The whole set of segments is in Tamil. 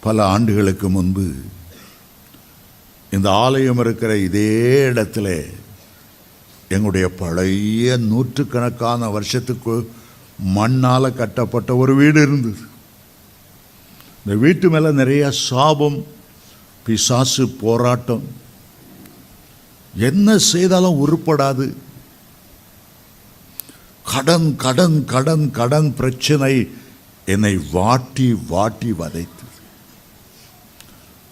பல ஆண்டுகளுக்கு முன்பு இந்த ஆலயம் இருக்கிற இதே இடத்துல எங்களுடைய பழைய நூற்றுக்கணக்கான வருஷத்துக்கு மண்ணால் கட்டப்பட்ட ஒரு வீடு இருந்தது. இந்த வீட்டு மேலே நிறைய சாபம், பிசாசு போராட்டம், என்ன செய்தாலும் உருப்படாது. கடன் கடன் கடன் கடன் பிரச்சனை என்னை வாட்டி வாட்டி வதைத்தது.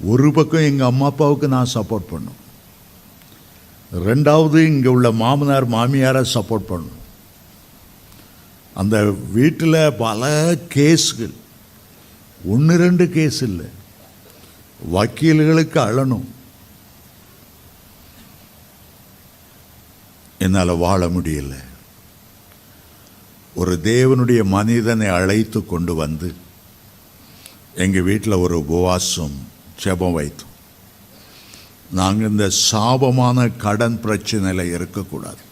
ஒரு பக்கம் எங்கள் அம்மா அப்பாவுக்கு நான் சப்போர்ட் பண்ணும், ரெண்டாவது இங்கே உள்ள மாமனார் மாமியாரை சப்போர்ட் பண்ணும். அந்த வீட்டில் பல கேஸ்கள், 1-2 கேஸ் இல்லை, வக்கீல்களுக்கு அழணும். என்னால் வாழ முடியல. ஒரு தேவனுடைய மனிதனை அழைத்து கொண்டு வந்து எங்கள் வீட்டில் ஒரு உபவாசம் ஜெபம் வைத்தோம். நாங்கள் இந்த சாபமான கடன் பிரச்சனையில் இருக்கக்கூடாது.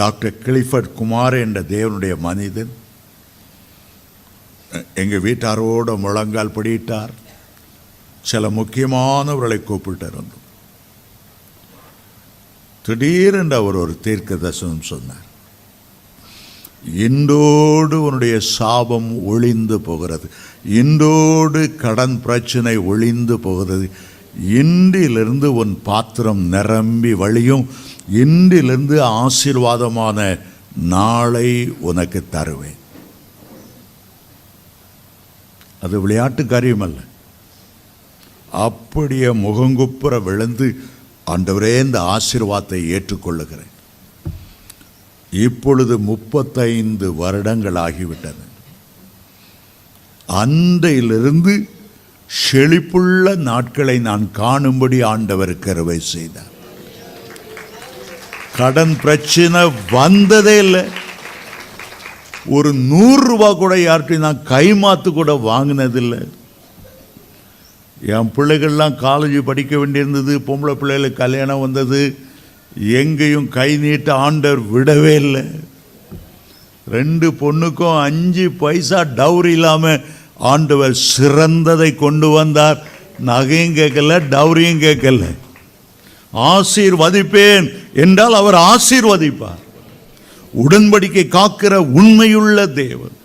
டாக்டர் கிளிஃபர்ட் குமார் என்ற தேவனுடைய மனிதன் எங்கள் வீட்டாரோட முழங்கால் படியிட்டார். சில முக்கியமானவர்களை கூப்பிட்டார். வந்து திடீரென்று அவர் ஒரு தீர்க்க தரிசனம் சொன்னார். இன்றோடு உன்னுடைய சாபம் ஒளிந்து போகிறது, இன்றோடு கடன் பிரச்சனை ஒளிந்து போகிறது, இன்றிலிருந்து உன் பாத்திரம் நிரம்பி வழியும், இன்றிலிருந்து ஆசீர்வாதமான நாளை உனக்கு தருவேன். அது விளையாட்டு காரியம் அல்ல. அப்படியே முகங்குப்புற விழுந்து, ஆண்டவரே இந்த ஆசீர்வாதத்தை ஏற்றுக்கொள்ளுகிறேன். இப்பொழுது 35 வருடங்கள் ஆகிவிட்டது. அன்றையிலிருந்து செழிப்புள்ள நாட்களை நான் காணும்படி ஆண்டவர் கிருபை செய்தார். கடன் பிரச்சனை வந்ததே இல்லை. ஒரு 100 ரூபாய் கூட யார்கிட்டையும் நான் கைமாத்து கூட வாங்கினதில்லை. என் பிள்ளைகள்லாம் காலேஜ் படிக்க வேண்டியிருந்தது, பொம்பளை பிள்ளைகளுக்கு கல்யாணம் வந்தது, எங்கேயும் கை நீட்ட ஆண்டவர் விடவே இல்லை. 2 பொண்ணுக்கும் 5 பைசா டவுரி இல்லாமல் ஆண்டவர் சிறந்ததை கொண்டு வந்தார். நகையும் கேட்கல, டவுரியும் கேட்கல. ஆசீர்வதிப்பேன் என்றால் அவர் ஆசீர்வதிப்பார். உடன்படிக்கை காக்கிற உண்மையுள்ள தேவன்.